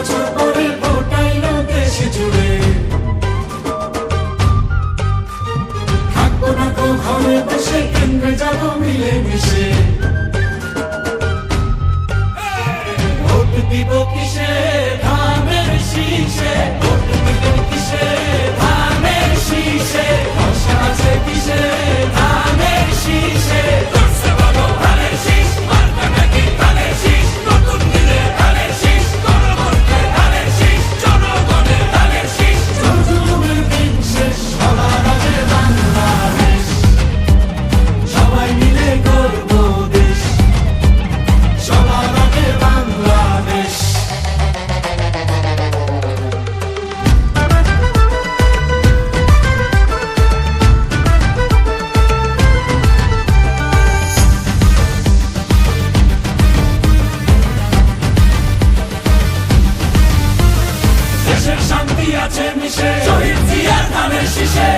বছর পরে ভোট আইলো দেশ জুড়ে, থাকবো না তো ঘরে বসে, কেন্দ্রে যাবো মিলে মিশে। ভোট দিব কিসে, ধানের শীষে, ভোট দিব কিসে, ধানের শীষে, ভরসা আছে কিসে, ধানের শীষে। ধানের শীষ, মার্কা নাকি ধানের শীষ, নতুন দিনে ধানের শীষ, গণভোটে ধানের শীষ, জনগণের ধানের শীষ। জুলুমের দিন শেষ, সবার আগে বাংলাদেশ, সবাই মিলে গর্ব দেশ, সবার আগে বাংলাদেশ। দেশের শান্তি আছে মিশে, শহীদ জিয়ার ধানের শীষে।